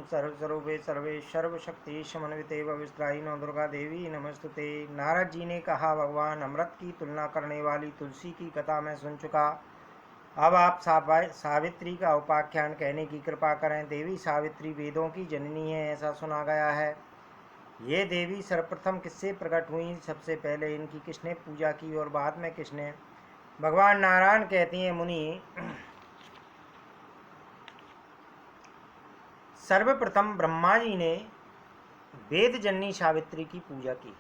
सर्वस्वरूपे सर्वेश्वर शक्ति समन्विते विस्त्राई नौ दुर्गा देवी नमस्तुते। नारद जी ने कहा, भगवान, अमृत की तुलना करने वाली तुलसी की कथा मैं सुन चुका। अब आप सावित्री का उपाख्यान कहने की कृपा करें। देवी सावित्री वेदों की जननी है, ऐसा सुना गया है। ये देवी सर्वप्रथम किससे प्रकट हुई? सबसे पहले इनकी किसने पूजा की और बाद में किसने? भगवान नारायण कहती हैं, मुनि, सर्वप्रथम ब्रह्मा जी ने वेद जननी सावित्री की पूजा की।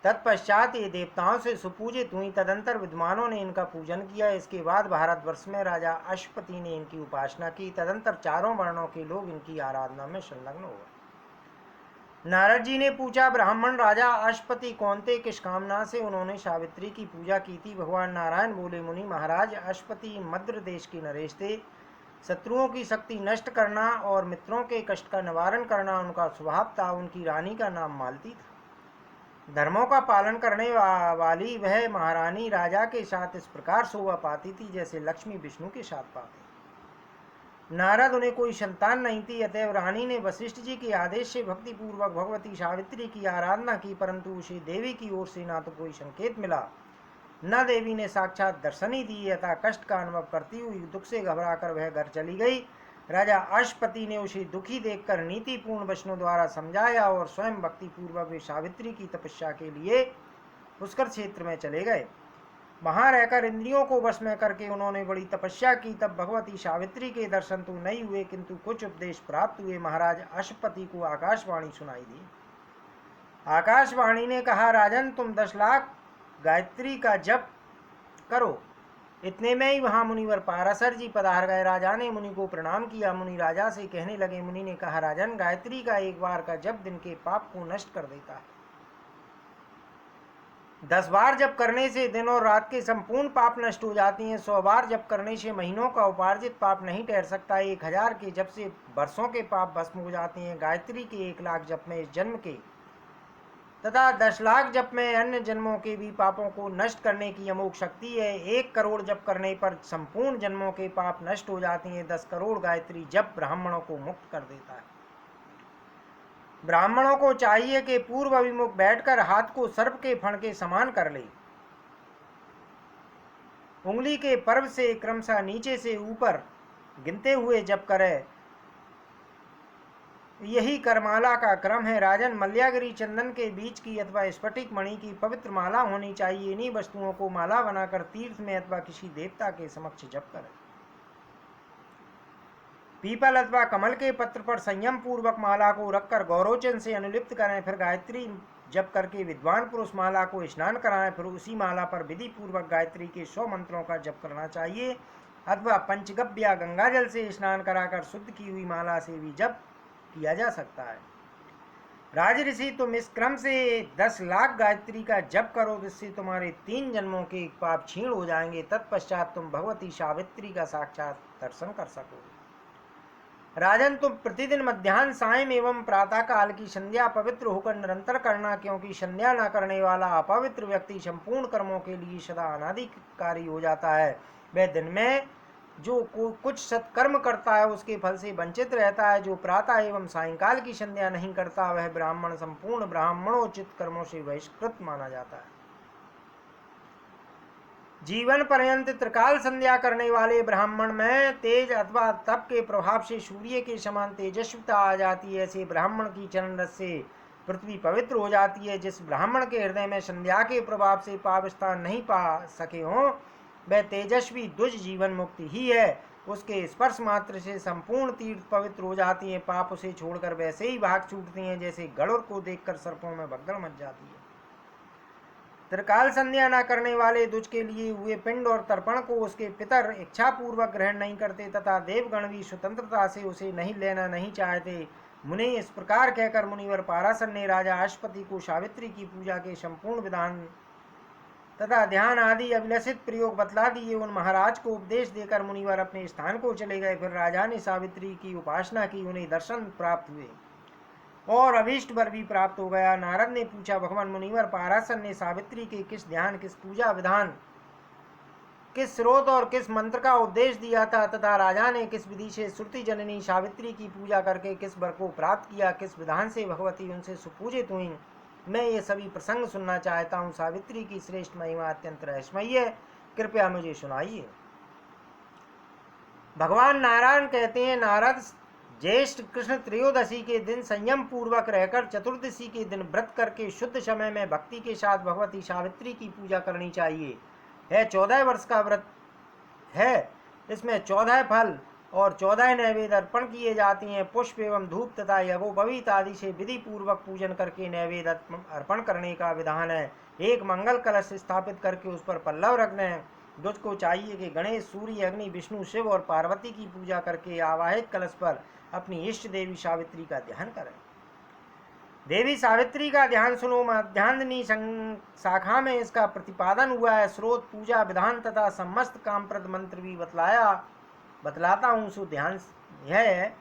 तत्पश्चात ये देवताओं से सुपूजित हुई। तदंतर विद्वानों ने इनका पूजन किया। इसके बाद भारतवर्ष में राजा अश्वपति ने इनकी उपासना की। तदंतर चारों वर्णों के लोग इनकी आराधना में संलग्न हो गए। नारद जी ने पूछा, ब्राह्मण राजा अश्वपति कौन थे? किस कामना से उन्होंने सावित्री की पूजा की थी? भगवान नारायण बोले, मुनि, महाराज अश्वपति मद्र देश के नरेश थे। शत्रुओं की शक्ति नष्ट करना और मित्रों के कष्ट का निवारण करना उनका स्वभाव था। उनकी रानी का नाम मालती था। धर्मों का पालन करने वाली वह महारानी राजा के साथ इस प्रकार शोभा पाती थी जैसे लक्ष्मी विष्णु के साथ पाते। नारद, उन्हें कोई संतान नहीं थी, अतएव रानी ने वशिष्ठ जी के आदेश से भक्ति पूर्वक भगवती सावित्री की आराधना की, परंतु उसे देवी की ओर से ना तो कोई संकेत मिला, न देवी ने साक्षात दर्शन ही दी। अतः कष्ट का अनुभव करती हुई दुख से घबराकर वह घर चली गई। राजा अश्वपति ने उसे दुखी देखकर नीतिपूर्ण वचनों द्वारा समझाया और स्वयं भक्ति पूर्वक वे सावित्री की तपस्या के लिए पुष्कर क्षेत्र में चले गए। वहां रहकर इंद्रियों को वश में करके उन्होंने बड़ी तपस्या की। तब भगवती सावित्री के दर्शन तो नहीं हुए, किंतु कुछ उपदेश प्राप्त हुए। महाराज अश्वपति को आकाशवाणी सुनाई दी। आकाशवाणी ने कहा, राजन, तुम 10 लाख गायत्री का जप करो। इतने में ही वहां मुनिवर पाराशर जी पधार गए। राजा ने मुनि को प्रणाम किया। मुनि राजा से कहने लगे, मुनि ने कहा, राजन, गायत्री का एक बार का जप दिन के पाप को नष्ट कर देता है। 10 बार जप करने से दिन और रात के संपूर्ण पाप नष्ट हो जाती हैं। 100 बार जप करने से महीनों का उपार्जित पाप नहीं ठहर सकता। 1000 के जप से वर्षों के पाप भस्म हो जाते हैं। गायत्री के 1 लाख जप में इस जन्म के तथा 10 लाख जप में अन्य जन्मों के भी पापों को नष्ट करने की अमोघ शक्ति है। 1 करोड़ जप करने पर संपूर्ण जन्मों के पाप नष्ट हो जाते हैं। 10 करोड़ गायत्री जप ब्राह्मणों को मुक्त कर देता है। ब्राह्मणों को चाहिए कि पूर्व अभिमुख बैठकर हाथ को सर्प के फण के समान कर ले। उंगली के पर्व से क्रमशः नीचे से ऊपर गिनते हुए जप करे। यही करमाला का क्रम है। राजन, मल्यागिरी चंदन के बीच की अथवा स्फटिक मणि की पवित्र माला होनी चाहिए। इन्हीं वस्तुओं को माला बनाकर तीर्थ में अथवा किसी देवता के समक्ष जप करें। पीपल अथवा कमल के पत्र पर संयम पूर्वक माला को रखकर गौरोचन से अनुलिप्त करें। फिर गायत्री जप करके विद्वान पुरुष माला को स्नान कराएं। फिर उसी माला पर विधि पूर्वक गायत्री के 100 मंत्रों का जप करना चाहिए। अथवा पंचगव्य या गंगा जल से स्नान कराकर शुद्ध की हुई माला से भी जप किया जा सकता है। राजऋषि, तुम इस क्रम से 10 लाख गायत्री का जप करो, जिससे तुम्हारे 3 जन्मों के पाप क्षीण हो जाएंगे। तत्पश्चात तुम भगवती सावित्री का साक्षात दर्शन कर सकोगे। राजन, तुम प्रतिदिन मध्याह्न, सायं एवं प्रातः काल की संध्या पवित्र होकर निरंतर करना, क्योंकि संध्या न करने वाला अपवित्र व्यक्ति संपूर्ण कर्मों के लिए सदा अनाधिकारी हो जाता है। वह दिन में जो कुछ सत्कर्म करता है उसके फल से वंचित रहता है। जो प्रातः एवं सायंकाल की संध्या नहीं करता वह ब्राह्मण संपूर्ण ब्राह्मणोचित कर्मों से बहिष्कृत माना जाता है। जीवन पर्यंत त्रिकाल संध्या करने वाले ब्राह्मण में तेज अथवा तप के प्रभाव से सूर्य के समान तेजस्विता आ जाती है। ऐसे ब्राह्मण की चरण रस से पृथ्वी पवित्र हो जाती है। जिस ब्राह्मण के हृदय में संध्या के प्रभाव से पाप स्थान नहीं पा सके हों, वह तेजस्वी द्विज जीवन मुक्ति ही है। उसके स्पर्श मात्र से संपूर्ण तीर्थ पवित्र हो जाती हैं। पाप उसे छोड़कर वैसे ही भाग छूटते हैं जैसे गरुड़ को देखकर सर्पों में भगदड़ मच जाती है। त्रिकाल संध्या न करने वाले द्विज के लिए हुए पिंड और तर्पण को उसके पितर इच्छा पूर्वक ग्रहण नहीं करते तथा देवगण भी स्वतंत्रता से उसे नहीं लेना नहीं चाहते। मुनि, इस प्रकार कहकर मुनिवर पाराशर ने राजा अश्वपति को सावित्री की पूजा के संपूर्ण विधान तथा ध्यान आदि अभिलषित प्रयोग बतला दिए। उन महाराज को उपदेश देकर मुनिवर अपने स्थान को चले गए। फिर राजा ने सावित्री की उपासना की। उन्हें दर्शन प्राप्त हुए और अभीष्ट वर भी प्राप्त हो गया। नारद ने पूछा, भगवान मुनिवर पाराशर ने सावित्री के किस ध्यान, किस पूजा विधान किस स्रोत और किस मंत्र का उपदेश दिया था तथा राजा ने किस विधि से श्रुति जननी सावित्री की पूजा करके किस वर को प्राप्त किया, किस विधान से भगवती उनसे सुपूजित हुई, मैं ये सभी प्रसंग सुनना चाहता हूँ। सावित्री की श्रेष्ठ महिमा अत्यंत रहस्यमयी है, कृपया मुझे सुनाइए। भगवान नारायण कहते हैं, नारद ज्येष्ठ कृष्ण त्रयोदशी के दिन संयम पूर्वक रहकर चतुर्दशी के दिन व्रत करके शुद्ध समय में भक्ति के साथ भगवती सावित्री की पूजा करनी चाहिए। 14 वर्ष का व्रत है, इसमें 14 फल और 14 नैवेद्य अर्पण किए जाते हैं। पुष्प एवं धूप तथा यज्ञोपवीत आदि से विधि पूर्वक पूजन करके नैवेद्य अर्पण करने का विधान है। एक मंगल कलश स्थापित करके उस पर पल्लव रखना है। तुझको चाहिए कि गणेश, सूर्य, अग्नि, विष्णु, शिव और पार्वती की पूजा करके आवाहित कलश पर अपनी इष्ट देवी सावित्री का ध्यान करें। देवी सावित्री का ध्यान सुनो। मध्यांजनी शाखा में इसका प्रतिपादन हुआ है। स्रोत, पूजा विधान तथा समस्त कामप्रद मंत्र भी बतलाता हूँ। सो ध्यान यह है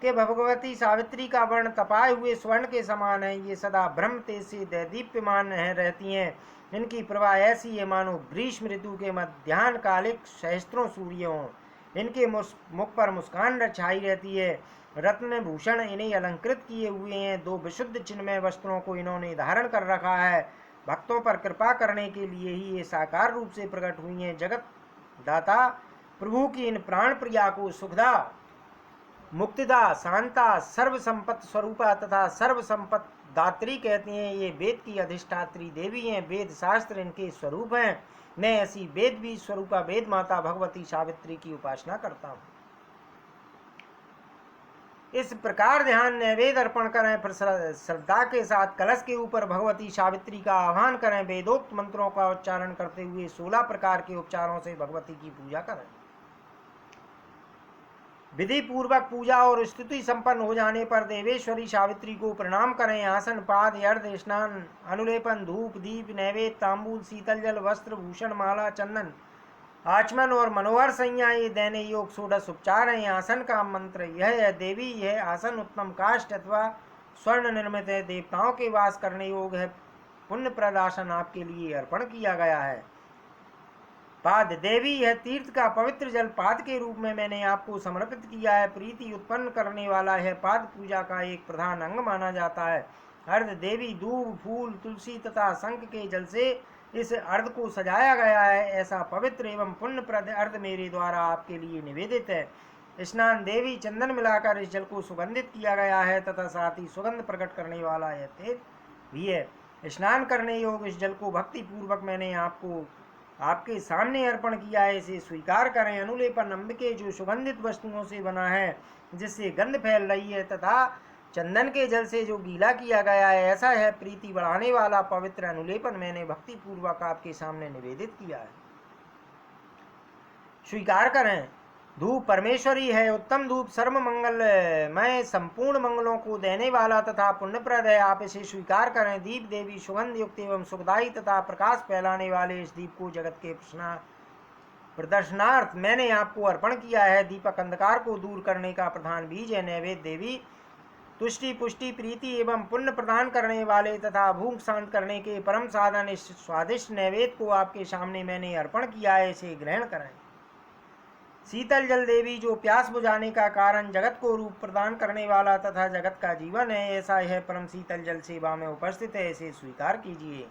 कि भगवती सावित्री का वर्ण तपाए हुए स्वर्ण के समान है। ये सदा ब्रह्म तेज से दैदीप्यमान रहती हैं। इनकी प्रभा ऐसी है मानो ग्रीष्म ऋतु के मध्याह्न कालिक सहस्त्रों सूर्य हों। इनके मुख पर मुस्कान छाई रहती है। रत्न भूषण इन्हें अलंकृत किए हुए हैं। 2 विशुद्ध चिन्मय वस्त्रों को इन्होंने धारण कर रखा है। भक्तों पर कृपा करने के लिए ही ये साकार रूप से प्रकट हुई हैं। जगत दाता प्रभु की इन प्राण प्रिया को सुखदा, मुक्तिदा, शांता, सर्व संपत्ति स्वरूपा तथा सर्व संपत्ति दात्री कहते हैं। ये वेद की अधिष्ठात्री देवी हैं। वेद शास्त्र इनके स्वरूप हैं। मैं ऐसी वेद भी स्वरूपा वेद माता भगवती सावित्री की उपासना करता हूँ। इस प्रकार ध्यान नैवेद्य अर्पण करें, फिर श्रद्धा के साथ कलश के ऊपर भगवती सावित्री का आह्वान करें। वेदोक्त मंत्रों का उच्चारण करते हुए 16 प्रकार के उपचारों से भगवती की पूजा करें। विधि पूर्वक पूजा और स्तुति संपन्न हो जाने पर देवेश्वरी सावित्री को प्रणाम करें। आसन, पाद, अर्घ्य, स्नान, अनुलेपन, धूप, दीप, नैवेद्य, तांबूल, शीतल जल, वस्त्र, भूषण, माला, चंदन, आचमन और मनोहर संज्ञा ये दैने योग 16 उपचार हैं। आसन का मंत्र यह है, देवी यह आसन उत्तम काष्ठ अथवा स्वर्ण निर्मित है। देवताओं के वास करने योग है। पुण्य प्रद आसन आपके लिए अर्पण किया गया है। पाद, देवी यह तीर्थ का पवित्र जल पाद के रूप में मैंने आपको समर्पित किया है। प्रीति उत्पन्न करने वाला है। पाद पूजा का एक प्रधान अंग माना जाता है। अर्ध, देवी दूब, फूल, तुलसी तथा शंख के जल से इस अर्ध को सजाया गया है। ऐसा पवित्र एवं पुण्यप्रद अर्ध मेरे द्वारा आपके लिए निवेदित है। स्नान, देवी चंदन मिलाकर इस जल को सुगंधित किया गया है तथा साथ ही सुगंध प्रकट करने वाला यह तेल भी है। स्नान करने योग इस जल को भक्ति पूर्वक मैंने आपके सामने अर्पण किया है, इसे स्वीकार करें। अनुलेपन, अंबिके जो सुगंधित वस्तुओं से बना है जिससे गंध फैल रही है तथा चंदन के जल से जो गीला किया गया है, ऐसा है प्रीति बढ़ाने वाला पवित्र अनुलेपन मैंने भक्ति पूर्वक आपके सामने निवेदित किया है, स्वीकार करें। धूप परमेश्वरी है। उत्तम धूप सर्व मंगलमय संपूर्ण मंगलों को देने वाला तथा पुण्यप्रद है, आप इसे स्वीकार करें। दीप, देवी सुगंध युक्त एवं सुखदायी तथा प्रकाश फैलाने वाले इस दीप को जगत के प्रदर्शनार्थ मैंने आपको अर्पण किया है। दीपक अंधकार को दूर करने का प्रधान बीज है। नैवेद्य, देवी तुष्टि, पुष्टि, प्रीति एवं पुण्य प्रदान करने वाले तथा भूख शांत करने के परम साधन इस स्वादिष्ट नैवेद्य को आपके सामने मैंने अर्पण किया है, इसे ग्रहण करें। शीतल जल, देवी जो प्यास बुझाने का कारण, जगत को रूप प्रदान करने वाला तथा जगत का जीवन है, ऐसा यह परम शीतल जल सेवा में उपस्थित है, इसे स्वीकार कीजिए।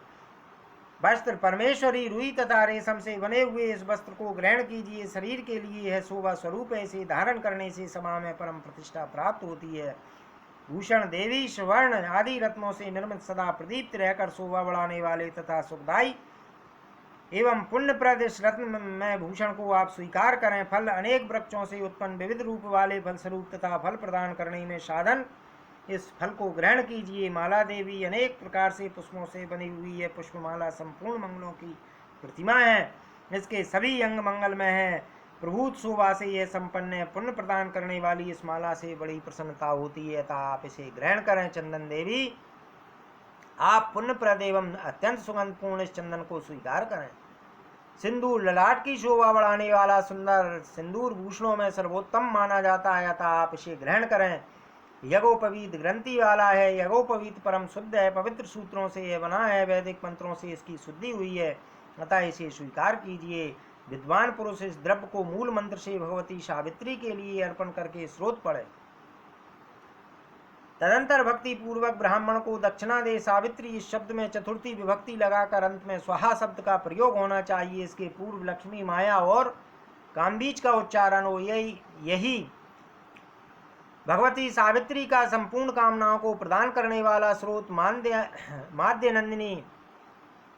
वस्त्र, परमेश्वरी रुई तथा रेशम से बने हुए इस वस्त्र को ग्रहण कीजिए। शरीर के लिए यह शोभा स्वरूप है, इसे धारण करने से सभा में परम प्रतिष्ठा प्राप्त होती है। भूषण, देवी स्वर्ण आदि रत्नों से निर्मित सदा प्रदीप्त रहकर शोभा बढ़ाने वाले तथा सुखदायी एवं पुण्यप्रद इस रत्न में भूषण को आप स्वीकार करें। फल, अनेक वृक्षों से उत्पन्न विविध रूप वाले फल स्वरूप तथा फल प्रदान करने में साधन इस फल को ग्रहण कीजिए। माला, देवी अनेक प्रकार से पुष्पों से बनी हुई है। पुष्पमाला संपूर्ण मंगलों की प्रतिमा है, इसके सभी अंग मंगलमय है। प्रभुत शोभा से यह संपन्न है। पुण्य प्रदान करने वाली इस माला से बड़ी प्रसन्नता होती है, अतः आप इसे ग्रहण करें। चंदन, देवी आप पुण्यप्रद एवं अत्यंत सुगंधपूर्ण इस चंदन को स्वीकार करें। सिंदूर, ललाट की शोभा बढ़ाने वाला सुंदर सिंदूर भूषणों में सर्वोत्तम माना जाता है, अतः आप इसे ग्रहण करें। यज्ञोपवीत ग्रंथि वाला है। यज्ञोपवीत परम शुद्ध है, पवित्र सूत्रों से यह बना है, वैदिक मंत्रों से इसकी शुद्धि हुई है, अतः इसे स्वीकार कीजिए। विद्वान पुरुष इस द्रव्य को मूल मंत्र से भगवती सावित्री के लिए अर्पण करके स्रोत पढ़े। तदंतर भक्ति पूर्वक ब्राह्मण को दक्षिणा दे। सावित्री इस शब्द में चतुर्थी विभक्ति लगाकर अंत में स्वाहा शब्द का प्रयोग होना चाहिए। इसके पूर्व लक्ष्मी, माया और कामबीज का उच्चारण हो। यही भगवती सावित्री का संपूर्ण कामनाओं को प्रदान करने वाला स्रोत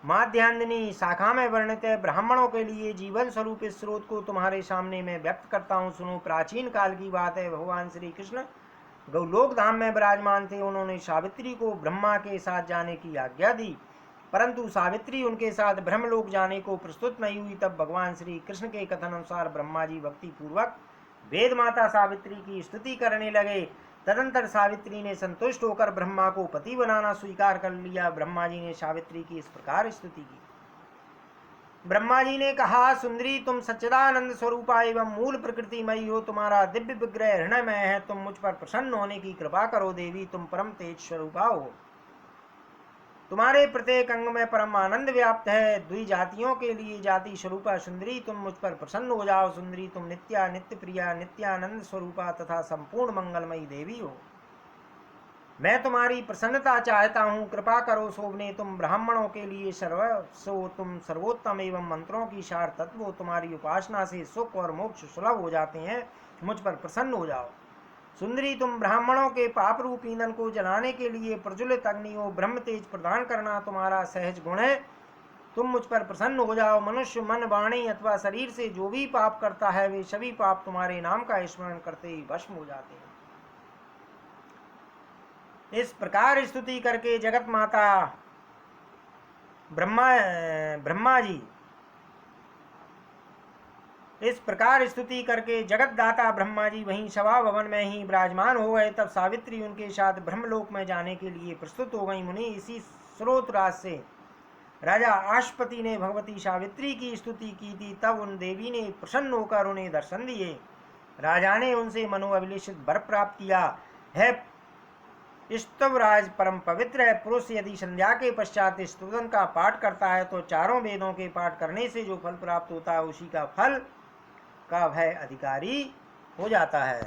माध्यान्दिनी शाखा में वर्णित है। ब्राह्मणों के लिए जीवन स्वरूप इस स्रोत को तुम्हारे सामने मैं व्यक्त करता हूँ। सुनो, प्राचीन काल की बात है। भगवान श्री कृष्ण गौलोक धाम में विराजमान थे। उन्होंने सावित्री को ब्रह्मा के साथ जाने की आज्ञा दी, परंतु सावित्री उनके साथ ब्रह्मलोक जाने को प्रस्तुत नहीं हुई। तब भगवान श्री कृष्ण के कथन अनुसार ब्रह्मा जी भक्ति पूर्वक वेद माता सावित्री की स्तुति करने लगे। तदंतर सावित्री ने संतुष्ट होकर ब्रह्मा को पति बनाना स्वीकार कर लिया। ब्रह्मा जी ने सावित्री की इस प्रकार स्तुति की। ब्रह्मा जी ने कहा, सुंदरी, तुम सच्चिदानंद स्वरूपा एवं मूल प्रकृतिमयी हो। तुम्हारा दिव्य विग्रह हृदय में है। तुम मुझ पर प्रसन्न होने की कृपा करो। देवी, तुम परम तेज स्वरूपा हो। तुम्हारे प्रत्येक अंग में परम आनंद व्याप्त है। द्विजातियों के लिए जाति स्वरूपा सुंदरी, तुम मुझ पर प्रसन्न हो जाओ। सुंदरी, तुम नित्या, नित्य प्रिया, नित्यानंद स्वरूपा तथा संपूर्ण मंगलमयी देवी हो। मैं तुम्हारी प्रसन्नता चाहता हूँ, कृपा करो। शोभने, तुम ब्राह्मणों के लिए तुम सर्वोत्तम एवं मंत्रों की सार तत्व हो। तुम्हारी उपासना से सुख और मोक्ष सुलभ हो जाते हैं। मुझ पर प्रसन्न हो जाओ। सुंदरी, तुम ब्राह्मणों के पाप रूप ईंधन को जलाने के लिए प्रज्वलित अग्नि हो। ब्रह्म तेज प्रदान करना तुम्हारा सहज गुण है। तुम मुझ पर प्रसन्न हो जाओ। मनुष्य मन, वाणी अथवा शरीर से जो भी पाप करता है, वे सभी पाप तुम्हारे नाम का स्मरण करते ही भस्म हो जाते हैं। इस प्रकार स्तुति करके जगत माता ब्रह्मा जी इस प्रकार स्तुति करके जगत दाता ब्रह्मा जी वहीं सभा भवन में ही विराजमान हो गए। तब सावित्री उनके साथ ब्रह्मलोक में जाने के लिए प्रस्तुत हो गई। मुनि, इसी स्रोत राज से राजा आशुपति ने भगवती सावित्री की स्तुति की थी। तब उन देवी ने प्रसन्न होकर उन्हें दर्शन दिए। राजा ने उनसे मनोअभिलाषित वर प्राप्त किया है। स्तवराज परम पवित्र है। पुरुष यदि संध्या के पश्चात स्तुतन का पाठ करता है तो चारों वेदों के पाठ करने से जो फल प्राप्त होता है, उसी का फल का वह अधिकारी हो जाता है।